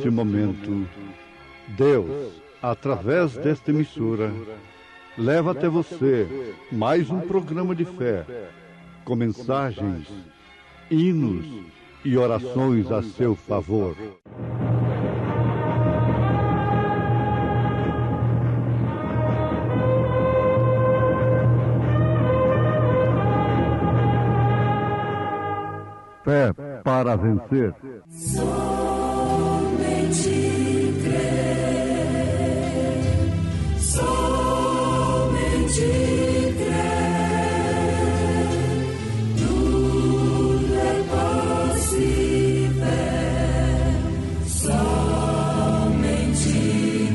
neste momento, Deus, através desta emissora, leva até você mais um programa de fé, com mensagens, hinos e orações a seu favor. Fé para vencer. Somente crer, somente crer, tudo é possível, somente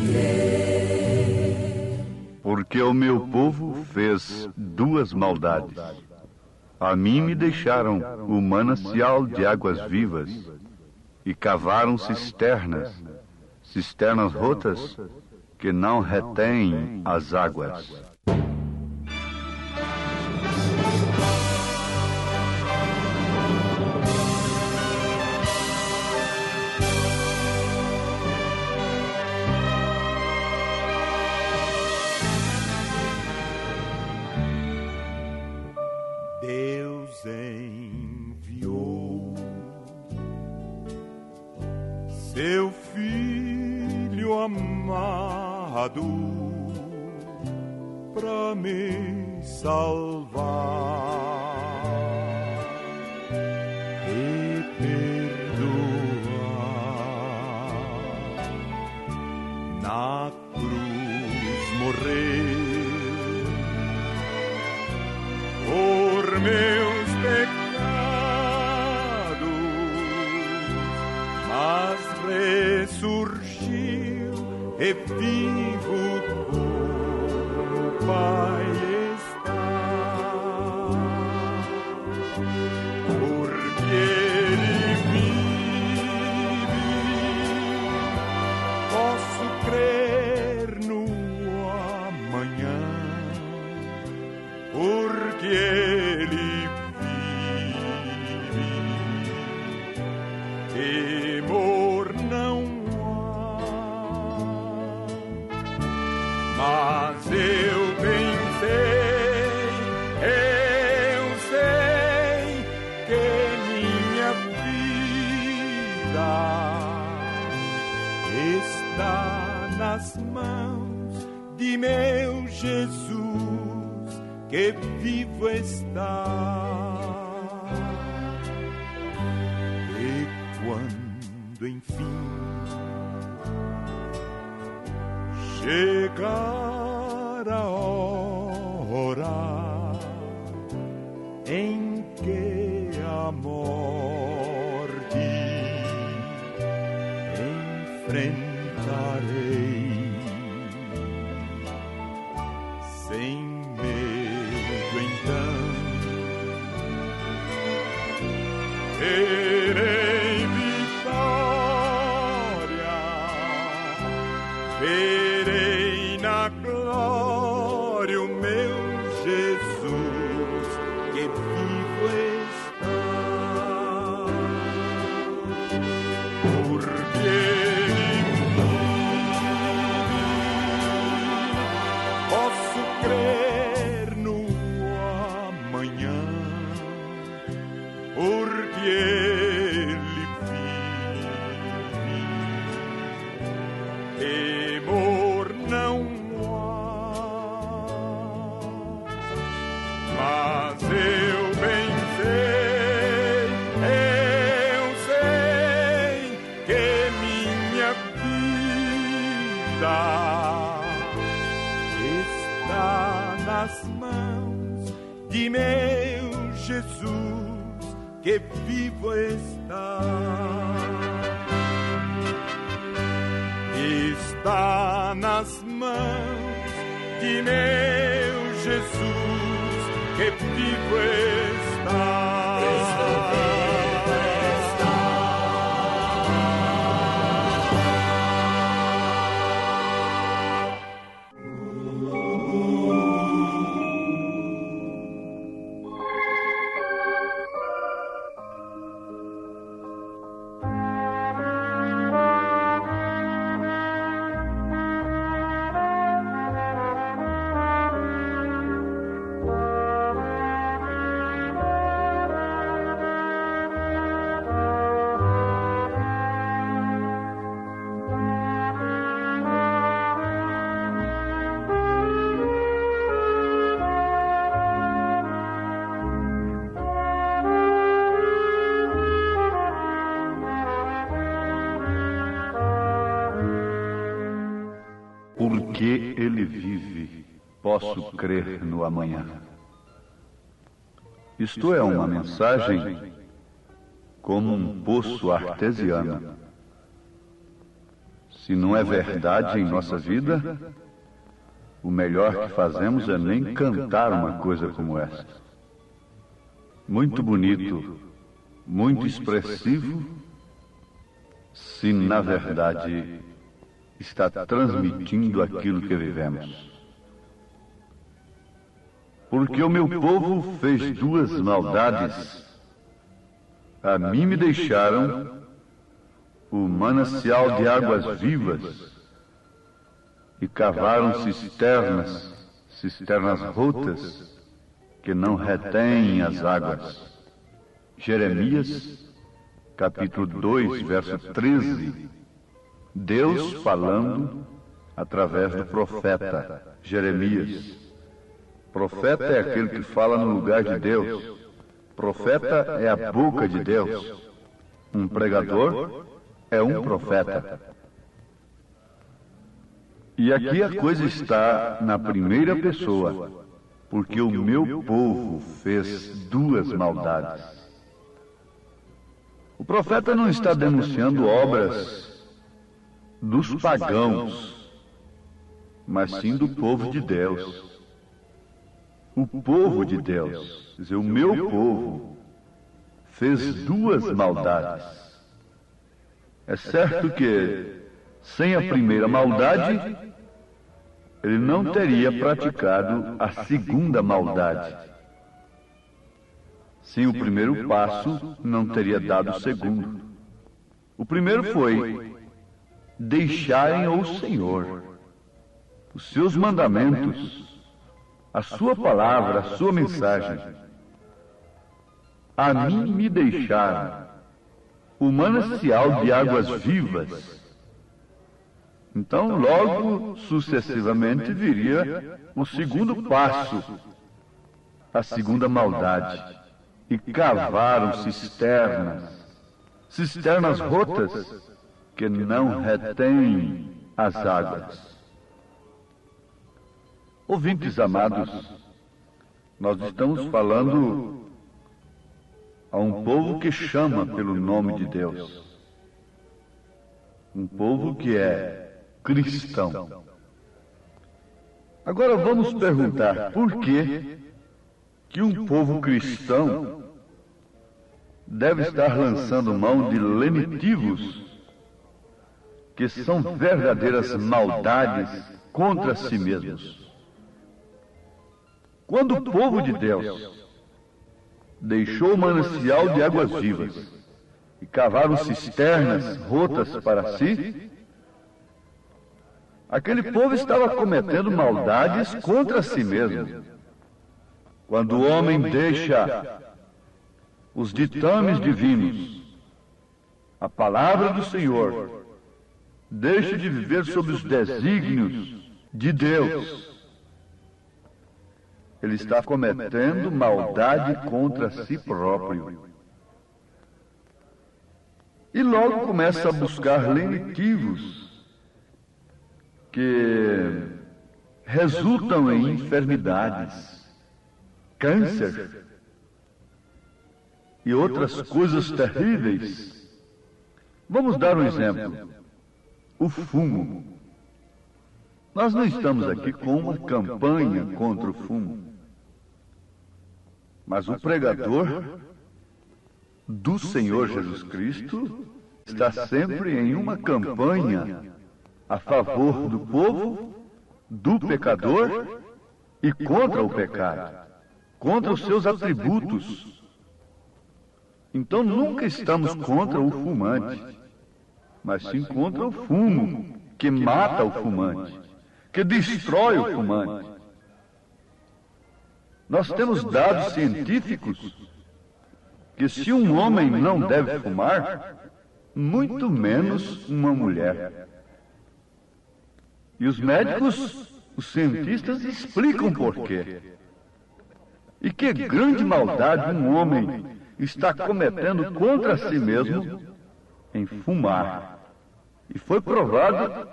crer. Porque o meu povo fez duas maldades. A mim me deixaram o manancial de águas vivas e cavaram cisternas rotas que não retêm as águas. Deus enviou seu Filho amado pra me salvar e perdoar. Na cruz morreu por meus pecados, mas ressurgiu e vivo como o Pai está. Porque Ele vive, posso crer no amanhã. Porque Ele vive, temor não há. Mas eu bem sei que minha vida está nas mãos de meu Jesus, que vivo está. E quando enfim chegar a hora em que a morte enfrentarei, sem medo então terei vitória, verei na glória o meu Jesus, que vivo está. Porque posso crer no amanhã, porque Ele vive, temor não há. Mas eu bem sei que minha vida está nas mãos de meu Jesus, que vivo está. Está nas mãos de meu Jesus, que vivo está. posso crer no amanhã. Isto é uma mensagem como um poço artesiano. Se não é verdade em nossa vida, o melhor que fazemos é nem cantar uma coisa como essa. Muito bonito, muito expressivo, se na verdade está transmitindo aquilo que vivemos. Porque o meu povo fez duas maldades. A mim me deixaram o manancial de águas vivas e cavaram cisternas rotas que não retêm as águas. Jeremias, capítulo 2, verso 13. Deus falando através do profeta Jeremias. Profeta é aquele que fala no lugar de Deus. Profeta é a boca de Deus. Um pregador é um profeta. E aqui a coisa está na primeira pessoa, porque o meu povo fez duas maldades. O profeta não está denunciando obras dos pagãos, mas sim do povo de Deus. O povo de Deus, quer dizer, o meu povo, fez duas maldades. É certo que, sem a primeira maldade, ele não teria praticado a segunda maldade. Sem o primeiro passo, não teria dado o segundo. O primeiro foi deixarem o Senhor, os seus mandamentos, a sua palavra, a sua mensagem. A mim me deixaram o manancial de águas vivas. Então, logo, sucessivamente, viria o segundo passo, a segunda maldade. E cavaram cisternas rotas que não retêm as águas. Ouvintes amados, nós estamos falando a um povo que chama pelo nome de Deus. Um povo que é cristão. Agora vamos perguntar por que um povo cristão deve estar lançando mão de lenitivos que são verdadeiras maldades contra si mesmos. Quando o povo de Deus deixou o manancial de águas vivas e cavaram cisternas rotas para si, aquele povo estava cometendo maldades contra si mesmo. Quando o homem deixa os ditames divinos, a palavra do Senhor, deixa de viver sob os desígnios de Deus, ele está cometendo maldade contra si próprio. E logo começa a buscar lenitivos que resultam em enfermidades, câncer e outras coisas terríveis. Vamos dar um exemplo. O fumo. Nós não estamos aqui com uma campanha contra o fumo. Mas o pregador do Senhor Jesus Cristo está sempre em uma campanha a favor do povo, do pecador e contra o pecado, contra os seus atributos. Então nunca estamos contra o fumante, mas sim contra o fumo, que mata o fumante, que destrói o fumante. Nós temos dados científicos que se um homem não deve fumar, muito menos uma mulher. E os médicos, os cientistas explicam por quê. E que grande maldade um homem está cometendo contra si mesmo em fumar. E foi provado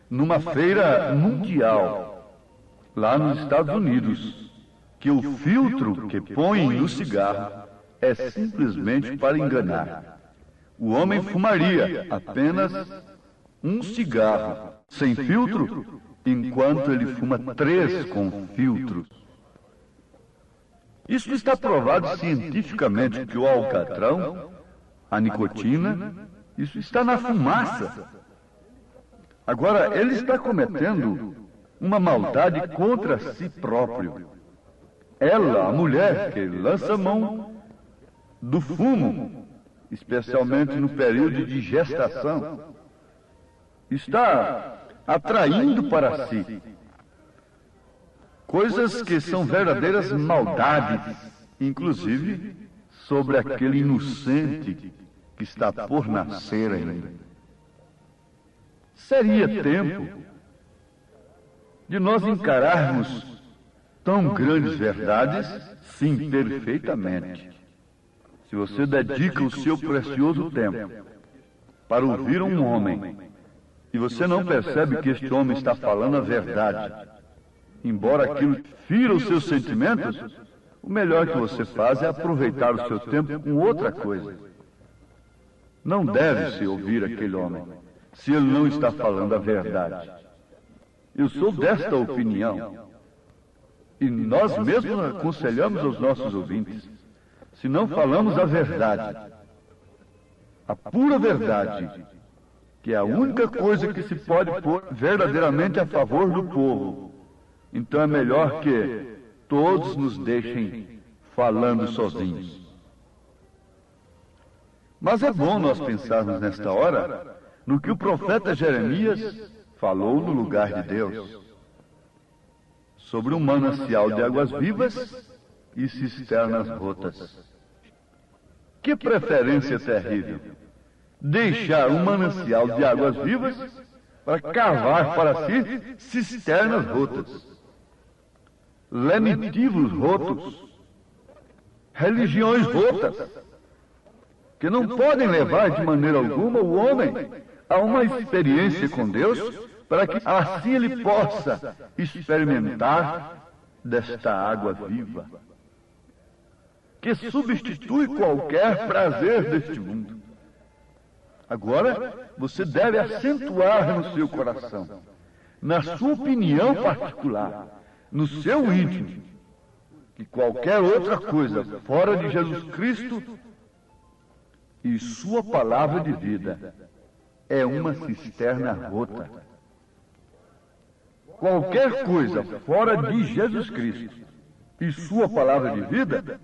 numa feira mundial lá nos Estados Unidos, que o filtro que põem no cigarro é simplesmente para enganar. O homem fumaria apenas um cigarro sem filtro, enquanto ele fuma 3 com filtros. Isso está provado cientificamente que o alcatrão, a nicotina, isso está na fumaça. Agora, ele está cometendo uma maldade contra si próprio. Ela, a mulher que lança mão do fumo, especialmente no período de gestação, está atraindo para si coisas que são verdadeiras maldades, inclusive sobre aquele inocente que está por nascer ainda. Seria tempo de nós encararmos tão grandes verdades, sim, perfeitamente. Se você dedica o seu precioso tempo para ouvir um homem e você não percebe que este homem está falando a verdade, embora aquilo fira os seus sentimentos, o melhor que você faz é aproveitar o seu tempo com outra coisa. Não deve-se ouvir aquele homem se ele não está falando a verdade. Eu sou desta opinião. E nós mesmos aconselhamos aos nossos ouvintes, se não falamos a verdade, a pura verdade, que é a única coisa que se pode pôr verdadeiramente a favor do povo, então é melhor que todos nos deixem falando sozinhos. Mas é bom nós pensarmos nesta hora no que o profeta Jeremias falou no lugar de Deus, sobre um manancial de águas vivas e cisternas rotas. Que preferência terrível! Deixar um manancial de águas vivas para cavar para si cisternas rotas, lenitivos rotos, religiões rotas, que não podem levar de maneira alguma o homem a uma experiência com Deus, para que assim ele possa experimentar desta água viva, que substitui qualquer prazer deste mundo. Agora, você deve acentuar no seu coração, na sua opinião particular, no seu íntimo, que qualquer outra coisa fora de Jesus Cristo e sua palavra de vida é uma cisterna rota. Qualquer coisa fora de Jesus Cristo e sua palavra de vida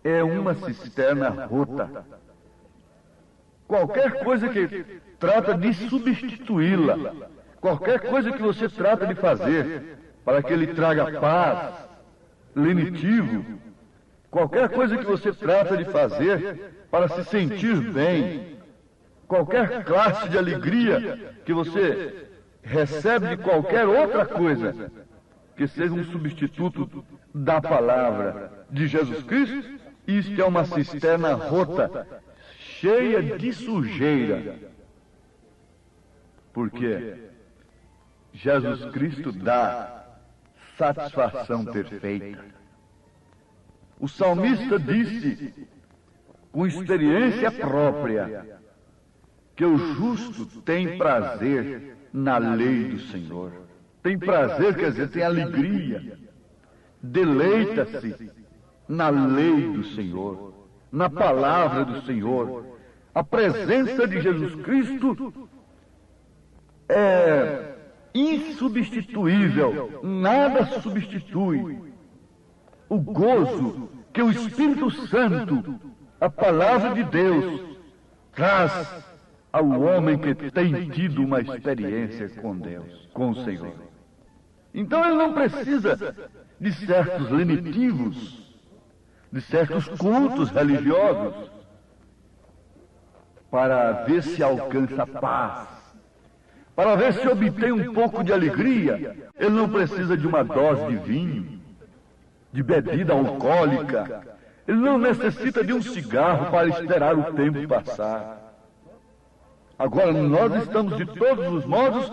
é uma cisterna rota. Qualquer coisa que trata de substituí-la, qualquer coisa que você trata de fazer para que ele traga paz, lenitivo, qualquer coisa que você trata de fazer para se sentir bem, qualquer classe de alegria que você recebe de qualquer outra coisa que seja um substituto da palavra de Jesus Cristo, isto é uma cisterna rota, cheia de sujeira. Porque Jesus Cristo dá satisfação perfeita. O salmista disse, com experiência própria, que o justo tem prazer na lei do Senhor. Tem prazer, quer dizer, tem alegria. Deleita-se na lei do Senhor, na palavra do Senhor. A presença de Jesus Cristo é insubstituível, nada substitui o gozo que o Espírito Santo, a palavra de Deus, traz ao homem que tem tido uma experiência com Deus, com o Senhor. Então ele não precisa de certos lenitivos, de certos cultos religiosos, para ver se alcança paz, para ver se obtém um pouco de alegria. Ele não precisa de uma dose de vinho, de bebida alcoólica. Ele não necessita de um cigarro para esperar o tempo passar. Agora, nós estamos de todos os modos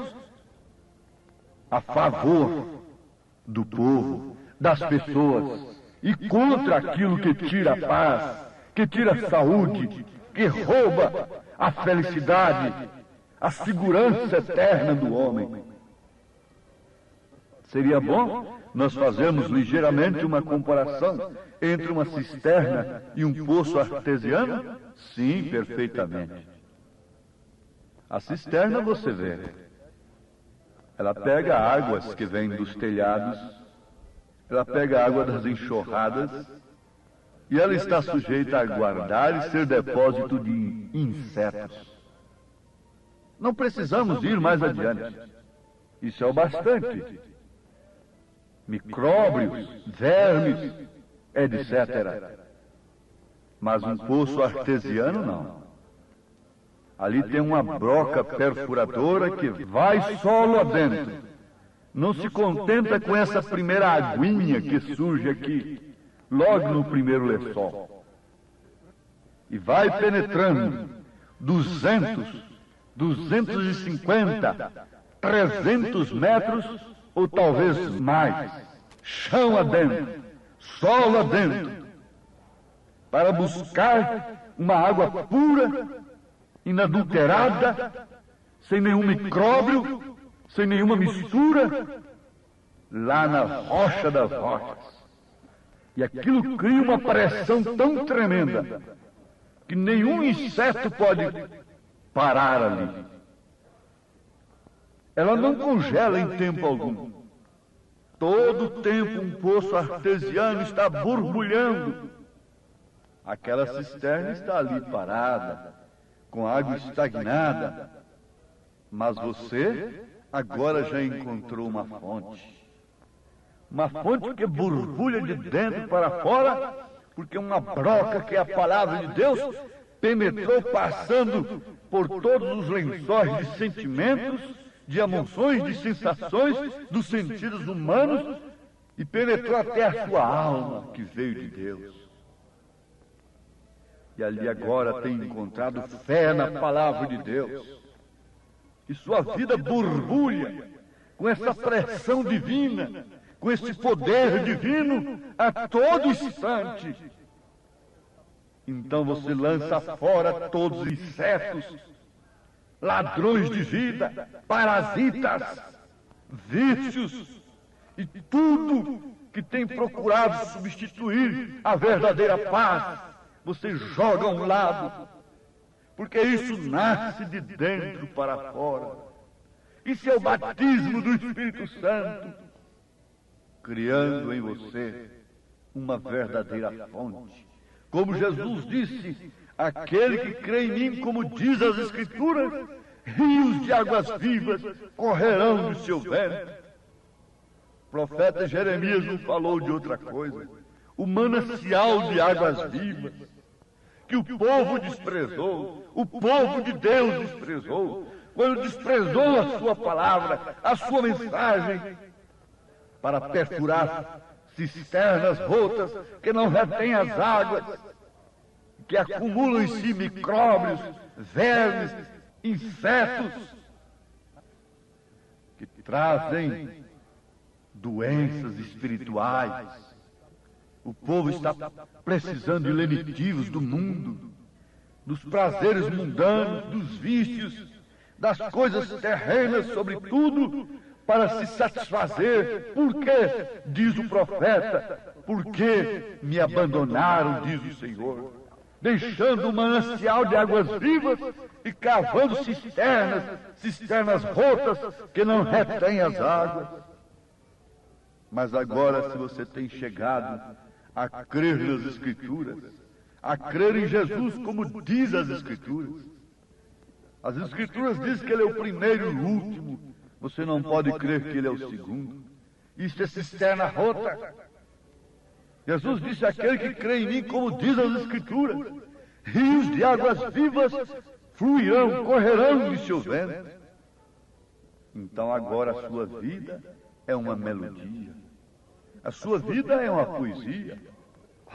a favor do povo, das pessoas, e contra aquilo que tira a paz, que tira a saúde, que rouba a felicidade, a segurança eterna do homem. Seria bom nós fazermos ligeiramente uma comparação entre uma cisterna e um poço artesiano? Sim, perfeitamente. A cisterna, você vê, ela pega águas que vêm dos telhados, ela pega a água das enxurradas, e ela está sujeita a guardar e ser depósito de insetos. Não precisamos ir mais adiante. Isso é o bastante. Micróbios, vermes, etc. Mas um poço artesiano, não. Ali tem uma broca perfuradora que vai solo adentro. Não se contenta com essa primeira aguinha que surge aqui, logo no primeiro lençol. E vai penetrando 200, 250, 300 metros, ou talvez mais, chão adentro, solo adentro, para buscar uma água pura, inadulterada, sem nenhum micróbio, sem nenhuma mistura, lá na rocha das rochas. E aquilo cria uma pressão tão tremenda que nenhum inseto pode parar ali. Ela não congela em tempo algum. Todo o tempo um poço artesiano está borbulhando. Aquela cisterna está ali parada, com água estagnada. Mas você agora já encontrou uma fonte. Uma fonte que borbulha de dentro para fora, porque uma broca que é a palavra de Deus penetrou passando por todos os lençóis de sentimentos, de emoções, de sensações, dos sentidos humanos, e penetrou até a sua alma, que veio de Deus. E ali agora tem encontrado fé na palavra de Deus. E sua vida borbulha com essa pressão divina, com esse poder divino a todo instante. Então você lança fora todos os insetos, ladrões de vida, parasitas, vícios e tudo que tem procurado substituir a verdadeira paz. Você joga a um lado, porque isso nasce de dentro para fora. Isso é o batismo do Espírito Santo, criando em você uma verdadeira fonte. Como Jesus disse, aquele que crê em mim, como diz as Escrituras, rios de águas vivas correrão do seu ventre. O profeta Jeremias não falou de outra coisa. O manancial de águas vivas, que o povo desprezou, o povo de Deus desprezou, quando desprezou a sua palavra, a sua mensagem, para perfurar cisternas rotas que não retêm as águas, que acumulam em si micróbios, vermes, insetos, que trazem doenças espirituais. O povo está precisando de lenitivos do mundo, dos prazeres mundanos, dos vícios, das coisas terrenas, sobretudo, para se satisfazer. Por quê? Diz o profeta, porque me abandonaram, diz o Senhor, deixando um manancial de águas vivas e cavando cisternas rotas que não retêm as águas. Mas agora, se você tem chegado a crer nas Escrituras, a crer em Jesus como diz as Escrituras dizem que Ele é o primeiro e o último. Você não pode crer que Ele é o segundo. Isso é cisterna rota. Jesus disse, aquele que crê em mim, como diz as Escrituras, rios de águas vivas fluirão, correrão de seu ventre. Então agora a sua vida é uma melodia. A sua vida é uma poesia.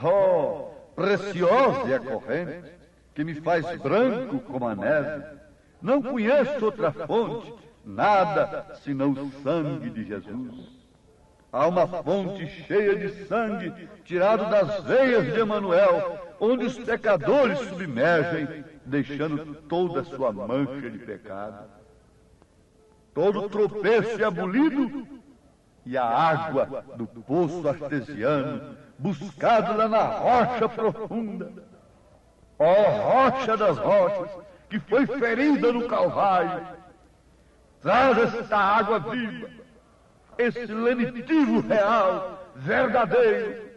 Oh, preciosa é a corrente, que me faz branco como a neve. Não conheço outra fonte, nada senão o sangue de Jesus. Há uma fonte cheia de sangue tirado das veias de Emanuel, onde os pecadores submergem, deixando toda a sua mancha de pecado. Todo tropeço é abolido e a água do poço artesiano, buscado lá na rocha profunda, ó rocha das rochas, que foi ferida no Calvário, traz esta água viva, esse lenitivo real, verdadeiro,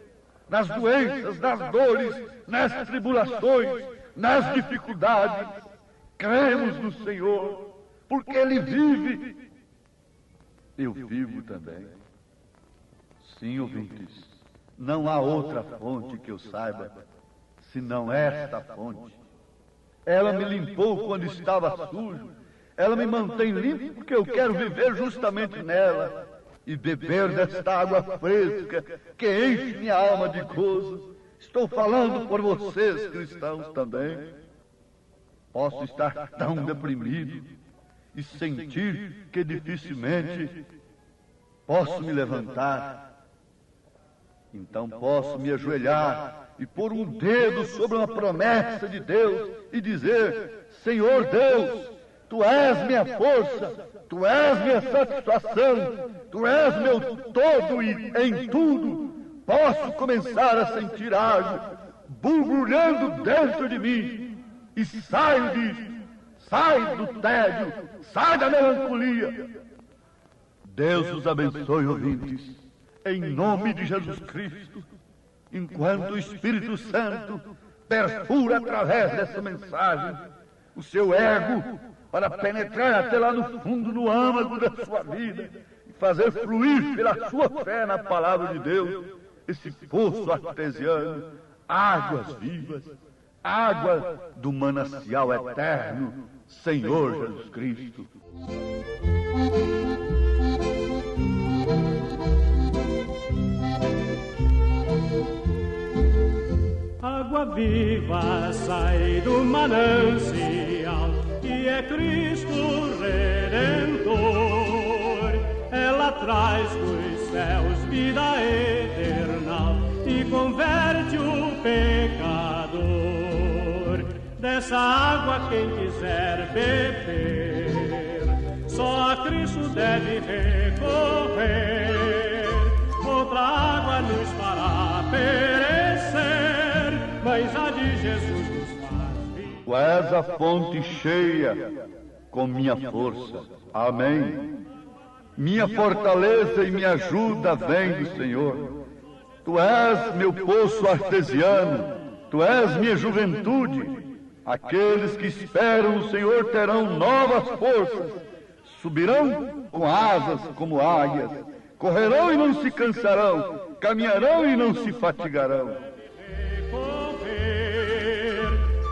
nas doenças, nas dores, nas tribulações, nas dificuldades. Cremos no Senhor, porque Ele vive. Eu vivo também. Sim, ouvintes, não há outra fonte que eu saiba, senão esta fonte. Ela me limpou quando estava sujo, ela me mantém limpo porque eu quero viver justamente nela e beber desta água fresca que enche minha alma de gozo. Estou falando por vocês, cristãos, também. Posso estar tão deprimido e sentir que dificilmente posso me levantar. Então posso me ajoelhar e pôr um dedo sobre uma promessa de Deus e dizer: Senhor Deus, Tu és minha força, Tu és minha satisfação, Tu és meu todo e em tudo posso começar a sentir água borbulhando dentro de mim e saio disso, sai do tédio, sai da melancolia. Deus os abençoe, ouvintes, em nome de Jesus Cristo, enquanto o Espírito Santo perfura através dessa mensagem o seu ego para penetrar até lá no fundo, no âmago da sua vida e fazer fluir pela sua fé na palavra de Deus esse poço artesiano, águas vivas, água do manancial eterno, Senhor Jesus Cristo. Água viva sai do manancial, que é Cristo Redentor. Ela traz dos céus vida eterna e converte o pecador. Dessa água quem quiser beber, só a Cristo deve recorrer. Outra água nos fará perecer, mas a de Jesus nos faz viver. Tu és a fonte cheia com minha força. Amém. Minha fortaleza e minha ajuda vem do Senhor. Tu és meu poço artesiano, Tu és minha juventude. Aqueles que esperam no Senhor terão novas forças, subirão com asas como águias, correrão e não se cansarão, caminharão e não se fatigarão.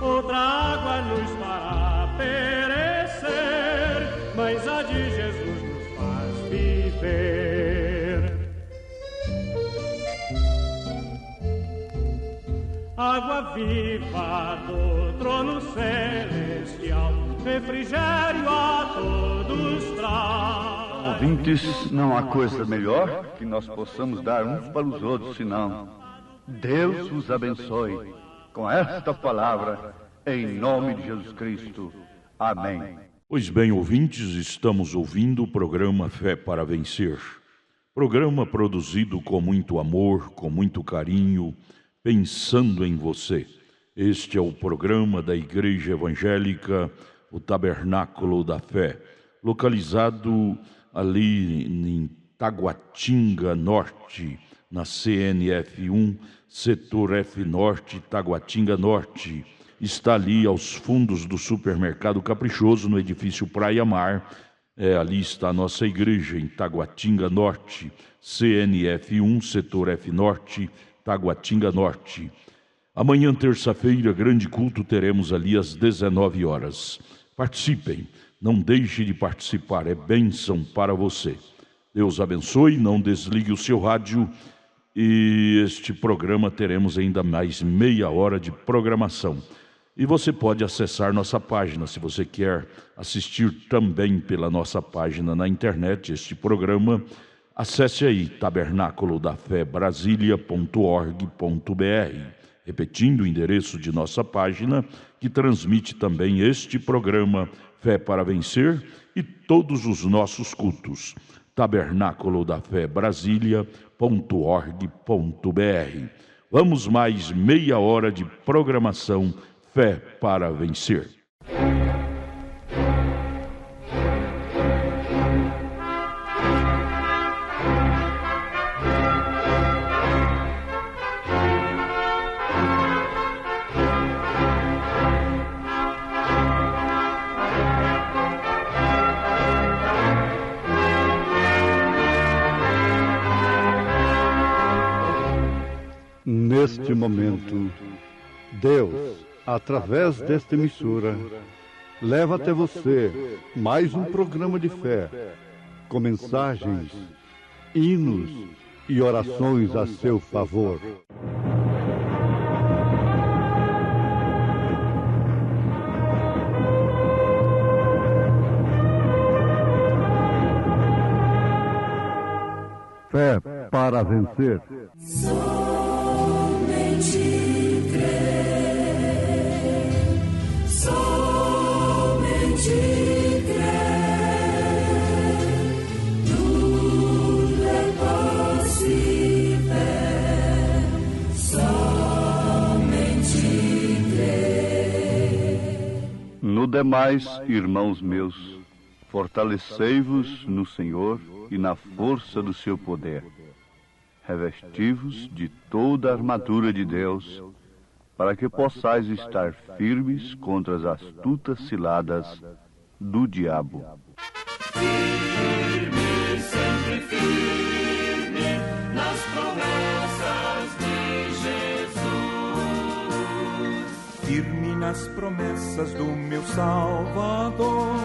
Outra água nos fará perecer, mas a de Jesus nos faz viver. Água viva do trono celestial, refrigério a todos traz. Ouvintes, não há coisa melhor que nós possamos dar uns para os outros, senão Deus os abençoe com esta palavra, em nome de Jesus Cristo. Amém. Pois bem, ouvintes, estamos ouvindo o programa Fé para Vencer. Programa produzido com muito amor, com muito carinho, pensando em você. Este é o programa da Igreja Evangélica, o Tabernáculo da Fé, localizado ali em Taguatinga Norte, na CNF 1, Setor F Norte, Taguatinga Norte. Está ali aos fundos do Supermercado Caprichoso, no edifício Praia Mar. Ali está a nossa igreja, em Taguatinga Norte, CNF 1, Setor F Norte, Taguatinga Norte. Amanhã, terça-feira, grande culto, teremos ali às 19 horas. Participem, não deixe de participar, é bênção para você. Deus abençoe, não desligue o seu rádio. E este programa teremos ainda mais meia hora de programação. E você pode acessar nossa página, se você quer assistir também pela nossa página na internet este programa, Acesse aí tabernaculodafebrasilia.org.br, repetindo o endereço de nossa página, que transmite também este programa Fé para Vencer e todos os nossos cultos. tabernaculodafebrasilia.org.br. Vamos mais meia hora de programação Fé para Vencer. Neste momento, Deus, através desta emissora, leva até você mais um programa de fé, com mensagens, hinos e orações a seu favor. Fé para vencer. Somente crer, somente crer, tudo é possível, somente crer. No demais, irmãos meus, fortalecei-vos no Senhor e na força do seu poder. Revesti-vos de toda a armadura de Deus, para que possais estar firmes contra as astutas ciladas do diabo. Firme, sempre firme, nas promessas de Jesus. Firme nas promessas do meu Salvador,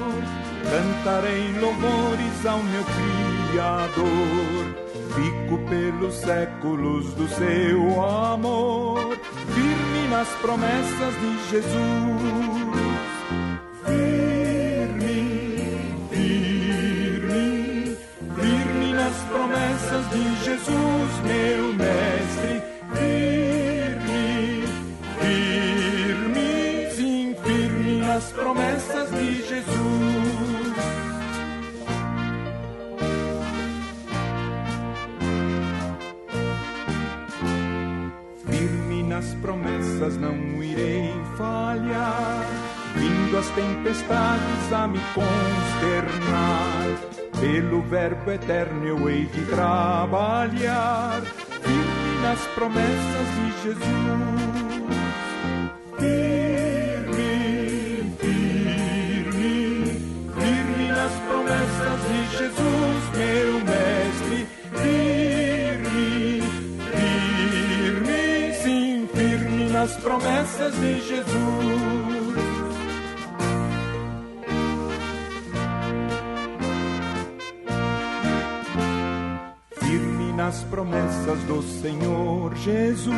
cantarei louvores ao meu Criador. Fico pelos séculos do seu amor, firme nas promessas de Jesus. Firme, firme, firme nas promessas de Jesus, meu mestre. Firme, firme, sim, firme nas promessas de Jesus. Nas promessas não irei falhar, vindo as tempestades a me consternar, pelo verbo eterno eu hei de trabalhar, firme nas promessas de Jesus. Firme, firme, firme nas promessas de Jesus, meu mestre. Firme, firme, sim, firme nas promessas de Jesus. Firme nas promessas do Senhor Jesus,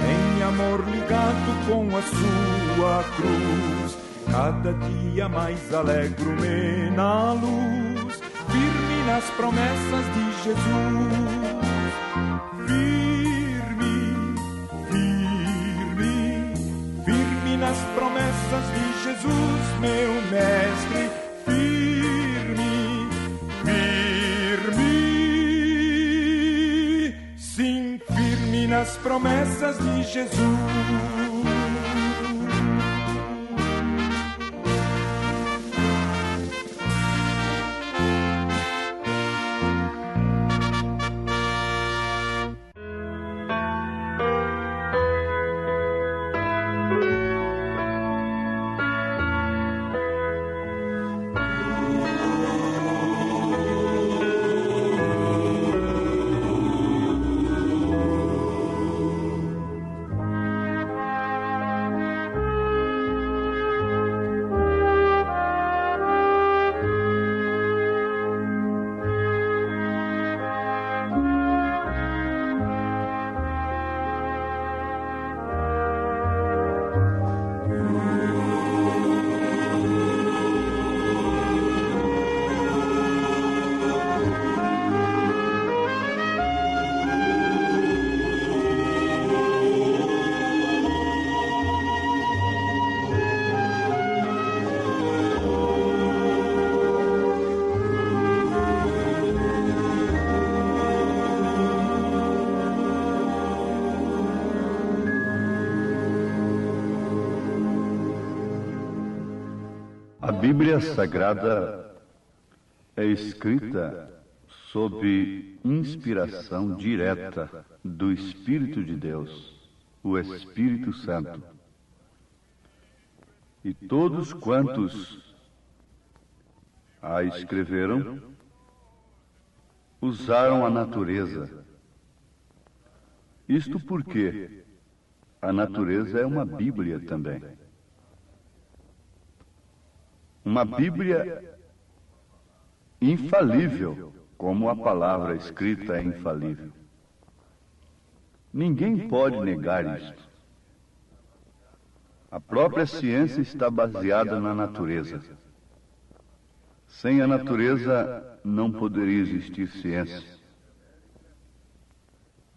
em amor ligado com a sua cruz, cada dia mais alegro-me na luz, firme nas promessas de Jesus. Firme, firme, firme nas promessas de Jesus, meu mestre. Firme, firme, sim, firme nas promessas de Jesus. Bíblia Sagrada é escrita sob inspiração direta do Espírito de Deus, o Espírito Santo. E todos quantos a escreveram usaram a natureza. Isto porque a natureza é uma Bíblia também. Uma Bíblia infalível, como a palavra escrita é infalível. Ninguém pode negar isto. A própria ciência está baseada na natureza. Sem a natureza não poderia existir ciência.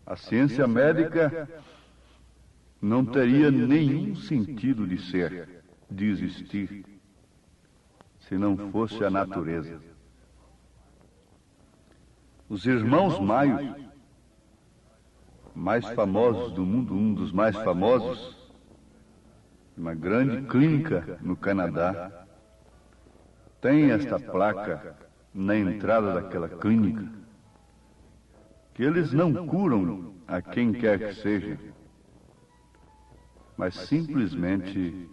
A ciência médica não teria nenhum sentido de ser, de existir, se não fosse a natureza. Os irmãos Maios, mais famosos do mundo, um dos mais famosos, uma grande clínica no Canadá, tem esta placa na entrada daquela clínica, que eles não curam a quem quer que seja, mas simplesmente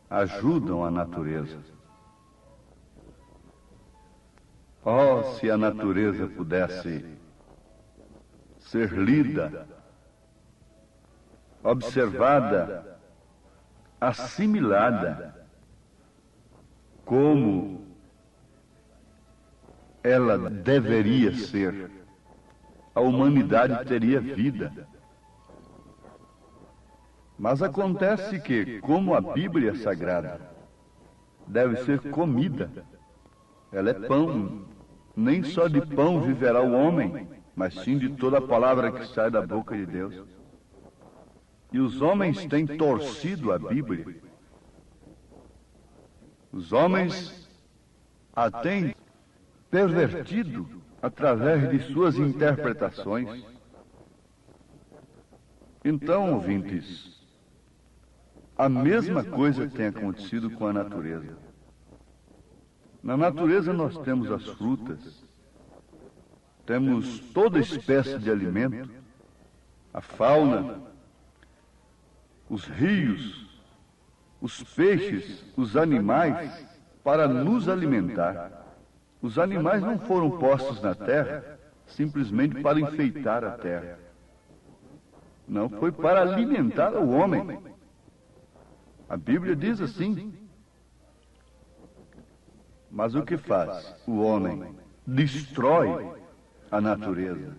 ajudam a natureza. Oh, se a natureza pudesse ser lida, observada, assimilada, como ela deveria ser, a humanidade teria vida. Mas acontece que, como a Bíblia Sagrada deve ser comida, ela é pão. Nem só de pão viverá o homem, mas sim de toda a palavra que sai da boca de Deus. E os homens têm torcido a Bíblia. Os homens a têm pervertido através de suas interpretações. Então, ouvintes, a mesma coisa tem acontecido com a natureza. Na natureza nós temos as frutas, temos toda espécie de alimento, a fauna, os rios, os peixes, os animais, para nos alimentar. Os animais não foram postos na terra simplesmente para enfeitar a terra. Não, foi para alimentar o homem. A Bíblia diz assim. Mas o que faz? O homem destrói a natureza,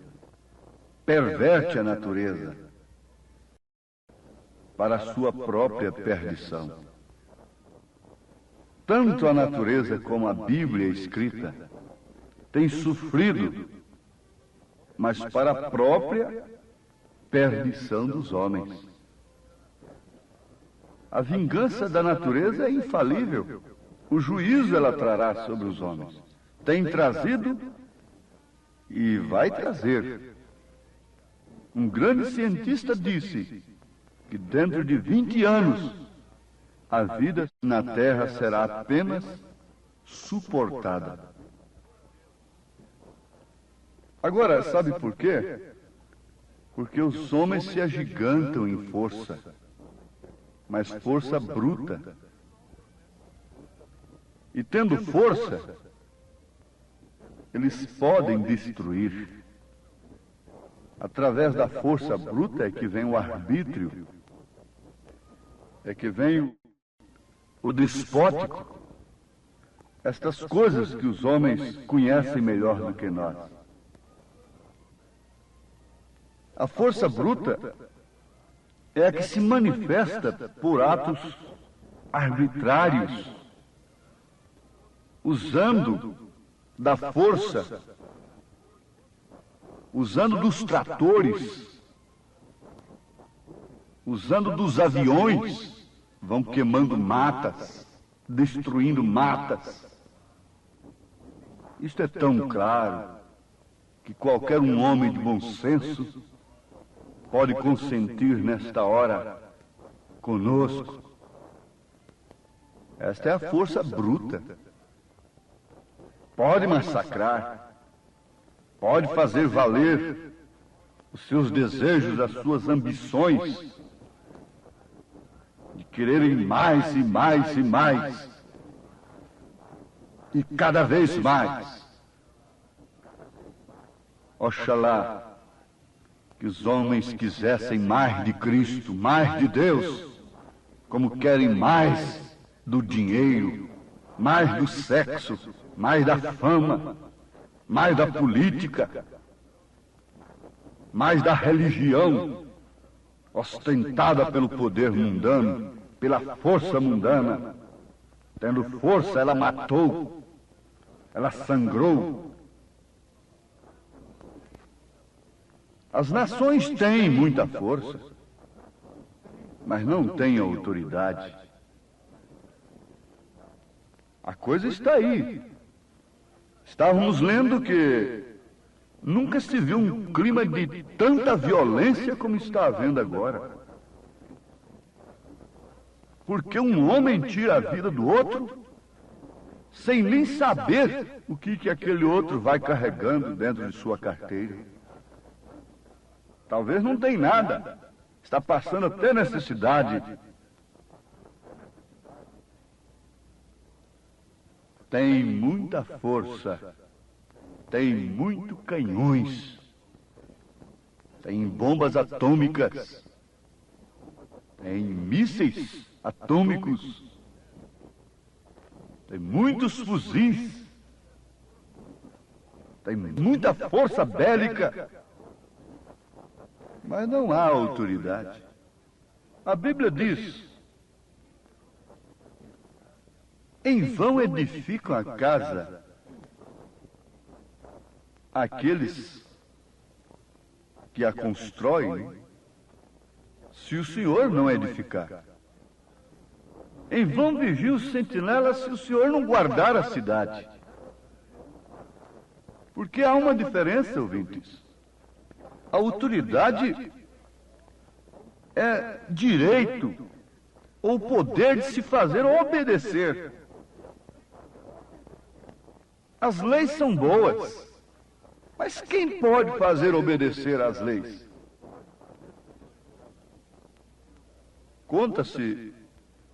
perverte a natureza para a sua própria perdição. Tanto a natureza como a Bíblia escrita têm sofrido, mas para a própria perdição dos homens. A vingança da natureza é infalível. O juízo ela trará sobre os homens. Tem trazido e vai trazer. Um grande cientista disse que dentro de 20 anos a vida na Terra será apenas suportada. Agora, sabe por quê? Porque os homens se agigantam em força, mas força bruta. E tendo força, eles podem destruir. Através da força bruta é que vem o arbítrio, é que vem o despótico, estas coisas que os homens conhecem melhor do que nós. A força bruta é a que se manifesta por atos arbitrários, usando da força, usando dos tratores, usando dos aviões, vão queimando matas, destruindo matas. Isto é tão claro que qualquer um homem de bom senso pode consentir nesta hora conosco. Esta é a força bruta. Pode massacrar, pode fazer valer os seus desejos, as suas ambições, de quererem mais e mais e mais, e cada vez mais. Oxalá que os homens quisessem mais de Cristo, mais de Deus, como querem mais do dinheiro, mais do sexo, mais da fama, mais da política, mais da religião, ostentada pelo poder mundano, pela força mundana. Tendo força, ela matou, ela sangrou. As nações têm muita força, mas não têm autoridade. A coisa está aí. Estávamos lendo que nunca se viu um clima de tanta violência como está havendo agora. Porque um homem tira a vida do outro sem nem saber o que aquele outro vai carregando dentro de sua carteira. Talvez não tenha nada, está passando até necessidade. Tem muita força, tem muito canhões, tem bombas atômicas, tem mísseis atômicos, tem muitos fuzis, tem muita força bélica, mas não há autoridade. A Bíblia diz: em vão edificam a casa aqueles que a constroem, se o Senhor não edificar. Em vão vigia o sentinela se o Senhor não guardar a cidade. Porque há uma diferença, ouvintes. A autoridade é direito ou poder de se fazer obedecer. As leis são boas, mas quem pode fazer obedecer às leis? Conta-se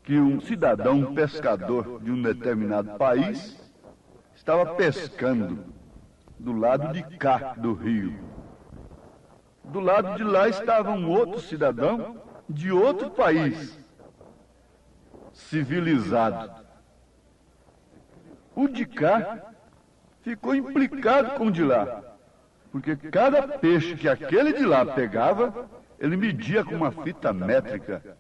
que um cidadão, um pescador de um determinado país, estava pescando do lado de cá do rio. Do lado de lá estava um outro cidadão de outro país, civilizado. O de cá ficou implicado com o de lá, porque cada peixe que aquele de lá pegava, ele media com uma fita métrica.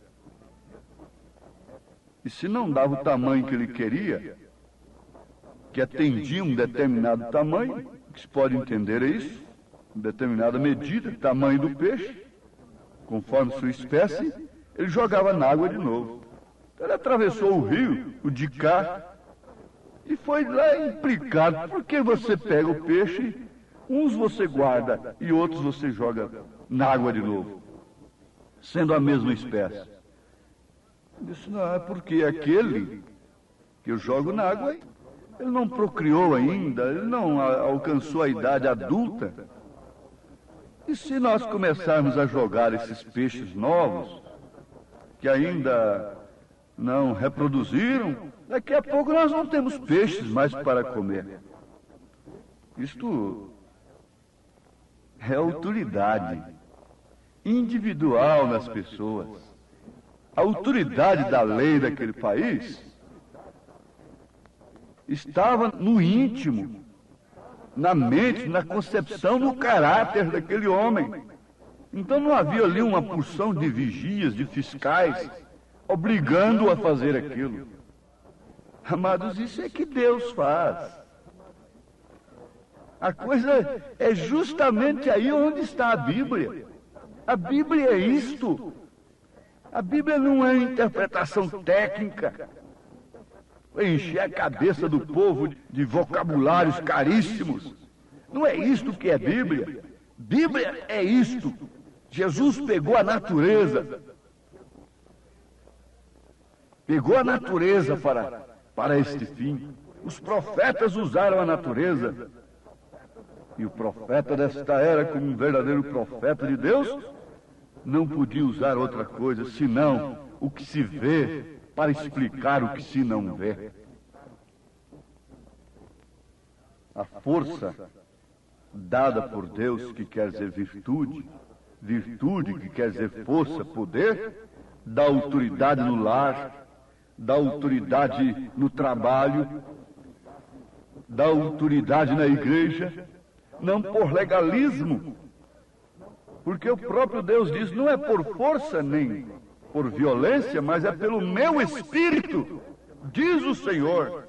E se não dava o tamanho que ele queria, que atendia um determinado tamanho, o que se pode entender é isso, uma determinada medida, tamanho do peixe, conforme sua espécie, ele jogava na água de novo. Então ele atravessou o rio, o de cá, e foi lá implicado. Por que você pega o peixe, uns você guarda e outros você joga na água de novo, sendo a mesma espécie? Ele disse: não, é porque aquele que eu jogo na água, ele não procriou ainda, ele não alcançou a idade adulta. E se nós começarmos a jogar esses peixes novos, que ainda não reproduziram, daqui a pouco nós não temos peixes mais para comer. Isto é autoridade individual nas pessoas. A autoridade da lei daquele país estava no íntimo, na mente, na concepção, no caráter daquele homem. Então não havia ali uma porção de vigias, de fiscais, obrigando-o a fazer aquilo. Amados, isso é que Deus faz. A coisa é justamente aí onde está a Bíblia. A Bíblia é isto. A Bíblia não é interpretação técnica, encher a cabeça do povo de vocabulários caríssimos. Não é isto que é Bíblia. Bíblia é isto. Jesus pegou a natureza, pegou a natureza para este fim. Os profetas usaram a natureza. E o profeta desta era, como um verdadeiro profeta de Deus, não podia usar outra coisa senão o que se vê para explicar o que se não vê. A força dada por Deus, que quer dizer virtude, virtude que quer dizer força, poder, dá autoridade no lar, dá autoridade no trabalho, dá autoridade na igreja, não por legalismo, porque o próprio Deus diz, não é por força nem por violência, mas é pelo meu espírito, diz o Senhor.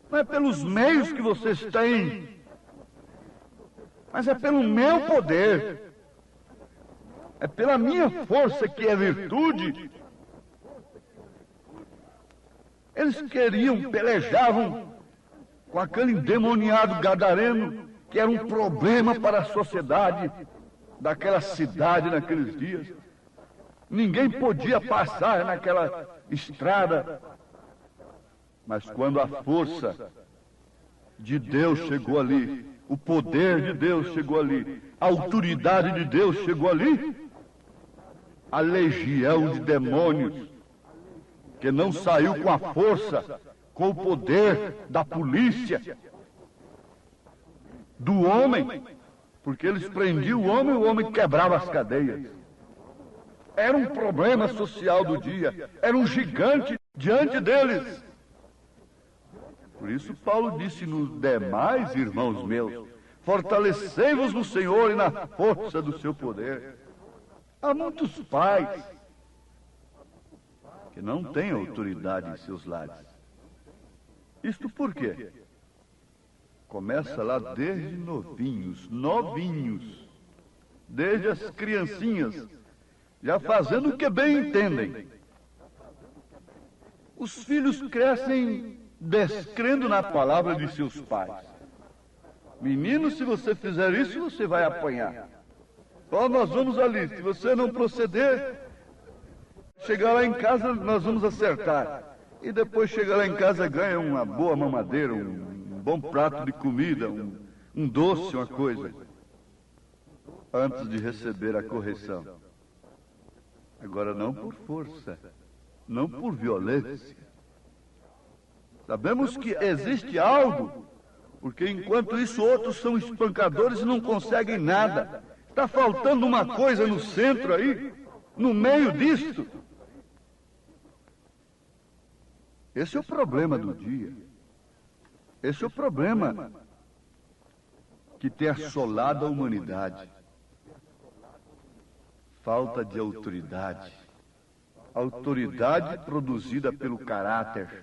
Não é pelos meios que vocês têm, mas é pelo meu poder, é pela minha força, que é virtude. Eles pelejavam com aquele endemoniado gadareno, que era um problema para a sociedade daquela cidade naqueles dias. Ninguém podia passar naquela estrada. Mas quando a força de Deus chegou ali, o poder de Deus chegou ali, a autoridade de Deus chegou ali, a legião de demônios, que não saiu com a força, com o poder da polícia, do homem, porque eles prendiam o homem quebrava as cadeias. Era um problema social do dia, era um gigante diante deles. Por isso Paulo disse nos demais, irmãos meus, fortalecei-vos no Senhor e na força do seu poder. Há muitos pais que não têm autoridade em seus lares. Isto por quê? Começa lá desde novinhos, desde as criancinhas, já fazendo o que bem entendem. Os filhos crescem descrendo na palavra de seus pais. Menino, se você fizer isso, você vai apanhar. Ó, nós vamos ali, se você não proceder, chegar lá em casa, nós vamos acertar. E depois chegar lá em casa, ganha uma boa mamadeira, um bom prato de comida, um doce, uma coisa, antes de receber a correção. Agora, não por força, não por violência. Sabemos que existe algo, porque enquanto isso outros são espancadores e não conseguem nada. Está faltando uma coisa no centro aí, no meio disto. Esse é o problema do dia. Esse é o problema que tem assolado a humanidade. Falta de autoridade. Autoridade produzida pelo caráter.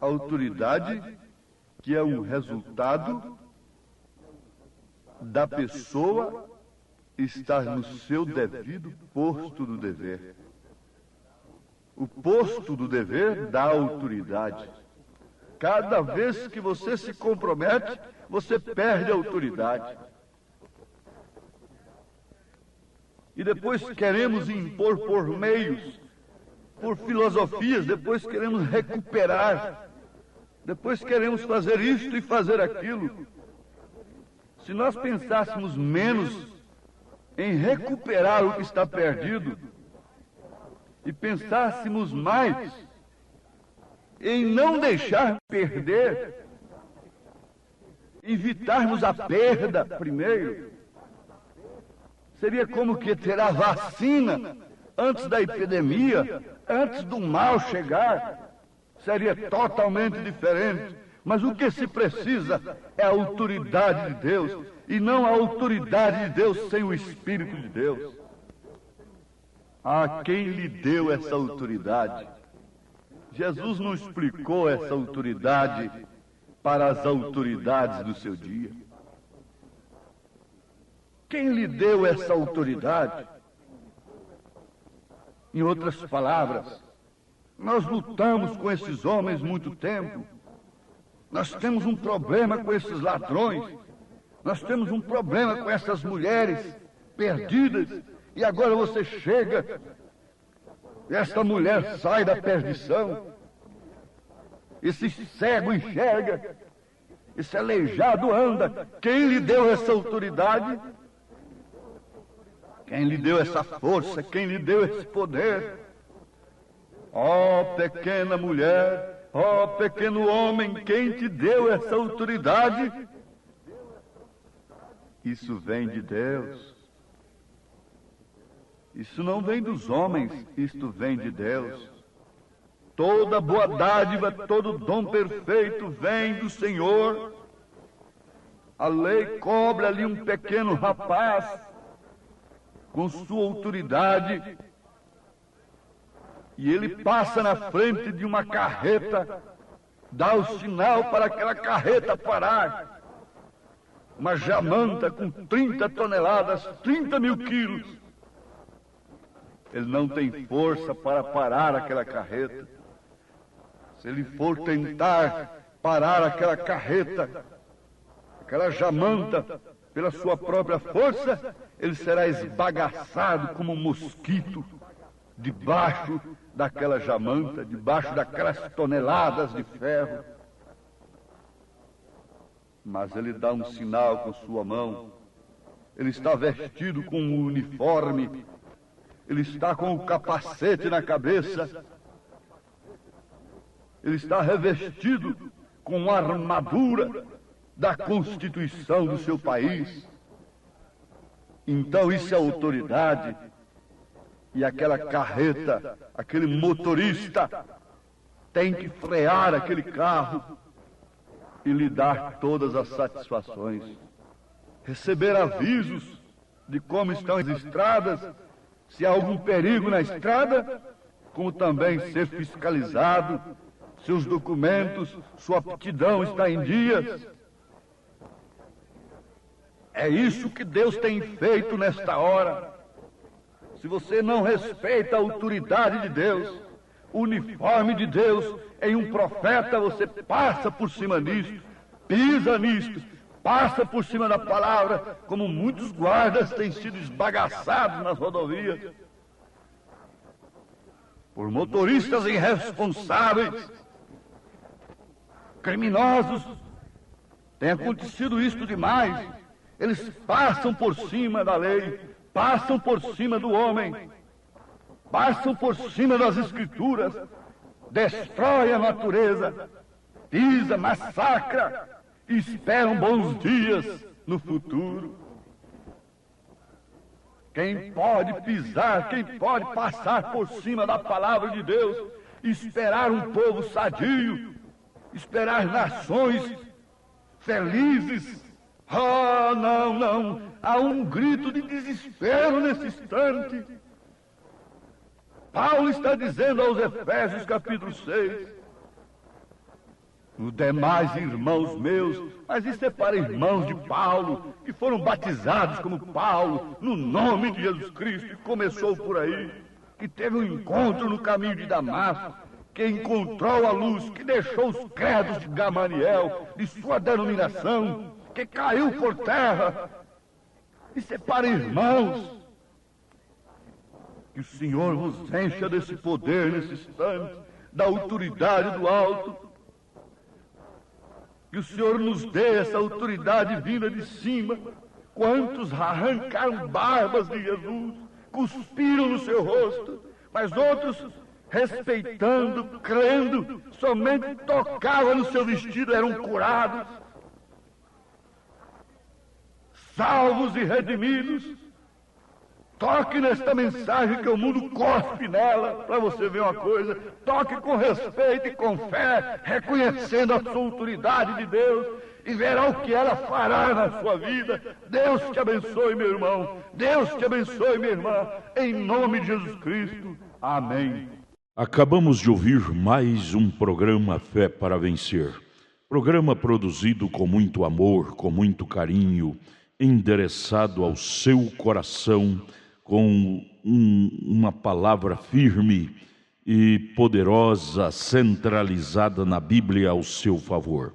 Autoridade que é um resultado da pessoa estar no seu devido posto do dever. O posto do dever dá autoridade. Cada vez que você se compromete, você perde a autoridade. E depois queremos impor por meios, por filosofias, depois queremos recuperar, depois queremos fazer isto e fazer aquilo. Se nós pensássemos menos em recuperar o que está perdido e pensássemos mais em não deixar perder, evitarmos a perda primeiro, seria como que ter a vacina antes da epidemia, antes do mal chegar. Seria totalmente diferente. Mas o que se precisa é a autoridade de Deus, e não a autoridade de Deus sem o Espírito de Deus. A quem lhe deu essa autoridade? Jesus não explicou essa autoridade para as autoridades do seu dia. Quem lhe deu essa autoridade? Em outras palavras, nós lutamos com esses homens muito tempo. Nós temos um problema com esses ladrões. Nós temos um problema com essas mulheres perdidas. E agora você chega esta mulher sai da perdição, esse cego enxerga, esse aleijado anda. Quem lhe deu essa autoridade? Quem lhe deu essa força? Quem lhe deu esse poder? Ó pequena mulher, ó pequeno homem, quem te deu essa autoridade? Isso vem de Deus. Isso não vem dos homens, isto vem de Deus. Toda boa dádiva, todo dom perfeito vem do Senhor. A lei cobre ali um pequeno rapaz com sua autoridade, e ele passa na frente de uma carreta, dá o sinal para aquela carreta parar. Uma jamanta com 30 toneladas, 30.000 quilos. Ele não tem força para parar aquela carreta. Se ele for tentar parar aquela carreta, aquela jamanta, pela sua própria força, ele será esbagaçado como um mosquito debaixo daquela jamanta, debaixo daquelas toneladas de ferro. Mas ele dá um sinal com sua mão. Ele está vestido com um uniforme. Ele está com o capacete na cabeça. Ele está revestido com a armadura da Constituição do seu país. Então isso é autoridade. E aquela carreta, aquele motorista, tem que frear aquele carro e lhe dar todas as satisfações. Receber avisos de como estão as estradas, se há algum perigo na estrada, como também ser fiscalizado, seus documentos, sua aptidão está em dias. É isso que Deus tem feito nesta hora. Se você não respeita a autoridade de Deus, o uniforme de Deus em um profeta, você passa por cima disto, pisa nisto, passa por cima da palavra, como muitos guardas têm sido esbagaçados nas rodovias por motoristas irresponsáveis, criminosos. Tem acontecido isto demais. Eles passam por cima da lei, passam por cima do homem, passam por cima das escrituras, destrói a natureza, pisa, massacra, e esperam bons dias no futuro. Quem pode pisar, quem pode passar por cima da palavra de Deus, esperar um povo sadio, esperar nações felizes? Ah, não, não, há um grito de desespero nesse instante. Paulo está dizendo aos Efésios capítulo 6, os demais irmãos meus, mas isso é para irmãos de Paulo, que foram batizados como Paulo, no nome de Jesus Cristo, e começou por aí, que teve um encontro no caminho de Damasco, que encontrou a luz, que deixou os credos de Gamaliel, de sua denominação, que caiu por terra. Isso é para irmãos. Que o Senhor vos encha desse poder nesse instante, da autoridade do alto. Que o Senhor nos dê essa autoridade vinda de cima. Quantos arrancaram barbas de Jesus, cuspiram no seu rosto, mas outros, respeitando, crendo, somente tocavam no seu vestido, eram curados, salvos e redimidos. Toque nesta mensagem que o mundo cospe nela, para você ver uma coisa. Toque com respeito e com fé, reconhecendo a sua autoridade de Deus, e verá o que ela fará na sua vida. Deus te abençoe, meu irmão. Deus te abençoe, minha irmã. Em nome de Jesus Cristo. Amém. Acabamos de ouvir mais um programa Fé para Vencer. Programa produzido com muito amor, com muito carinho, endereçado ao seu coração, com uma palavra firme e poderosa, centralizada na Bíblia ao seu favor.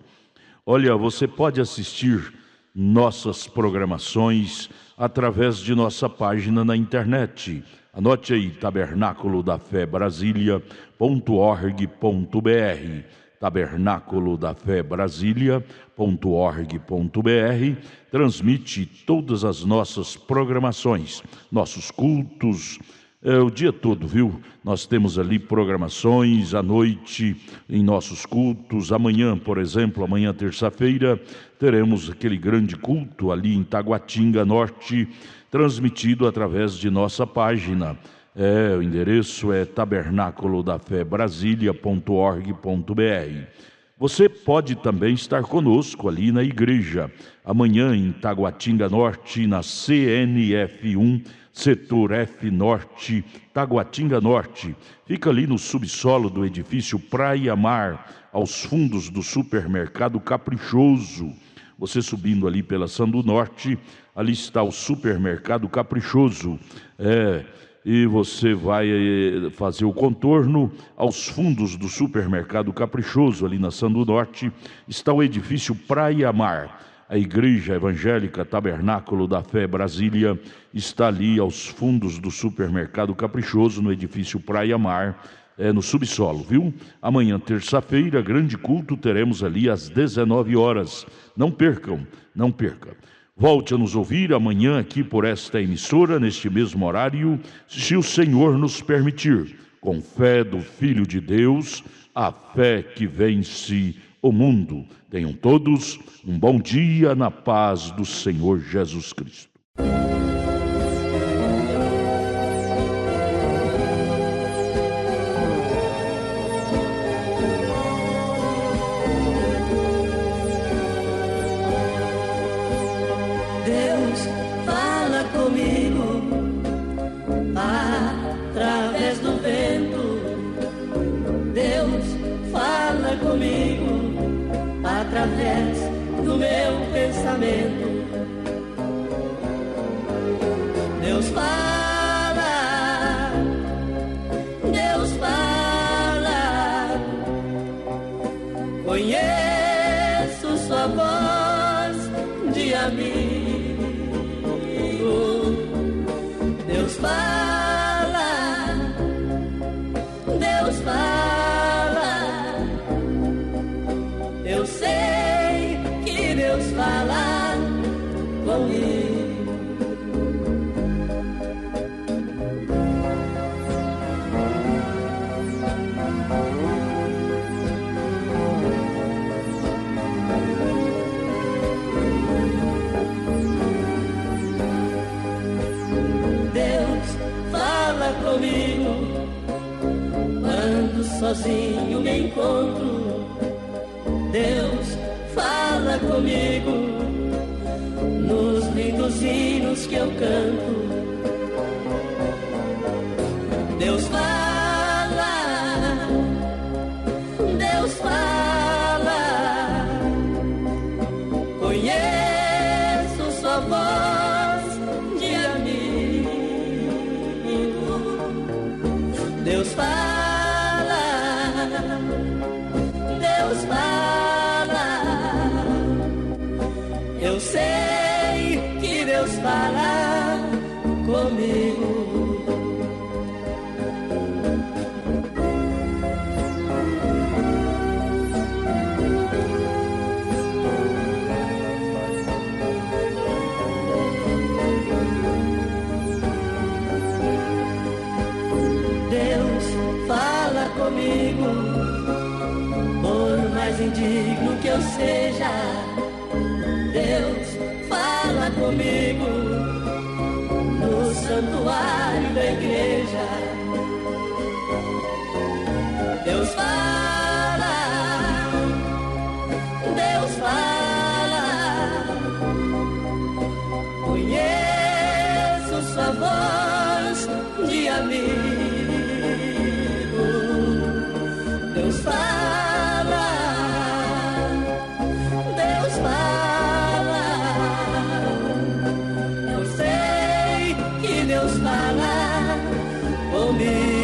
Olha, você pode assistir nossas programações através de nossa página na internet, Anote aí, tabernaculodafebrasilia.org.br, tabernaculodafebrasilia.org.br, transmite todas as nossas programações, nossos cultos, o dia todo, viu? Nós temos ali programações à noite em nossos cultos. Amanhã, por exemplo, amanhã terça-feira, teremos aquele grande culto ali em Taguatinga Norte, transmitido através de nossa página. O endereço é tabernaculodafebrasilia.org.br. Você pode também estar conosco ali na igreja, amanhã em Taguatinga Norte, na CNF1, Setor F Norte, Taguatinga Norte. Fica ali no subsolo do edifício Praia Mar, aos fundos do supermercado Caprichoso. Você subindo ali pela Sandu Norte, ali está o supermercado Caprichoso. E você vai fazer o contorno aos fundos do supermercado Caprichoso, ali na Sandu Norte, está o edifício Praia Mar. A Igreja Evangélica Tabernáculo da Fé Brasília está ali aos fundos do supermercado Caprichoso, no edifício Praia Mar, no subsolo, viu? Amanhã, terça-feira, grande culto, teremos ali às 19 horas. Não percam, não perca. Volte a nos ouvir amanhã aqui por esta emissora, neste mesmo horário, se o Senhor nos permitir, com fé do Filho de Deus, a fé que vence o mundo. Tenham todos um bom dia na paz do Senhor Jesus Cristo. Deus fala comigo através do vento. Deus fala comigo através do meu pensamento. Deus fala, Deus fala. Conheço sua voz de amigo. Deus fala, Deus fala. Eu sei que Deus fala comigo. Deus fala comigo quando sozinho me encontro. Deus fala comigo nos lindos hinos que eu canto. Deus fala, Deus fala. Conheço sua voz de amigo. Deus fala, Deus fala. Eu sei que Deus fala comigo. Deus fala comigo, por mais indigno que eu seja. Deus fala comigo no santuário da igreja. Deus fala, Deus fala. Conheço sua voz de amigo. Deus fala, Deus fala. Eu sei que Deus fala comigo.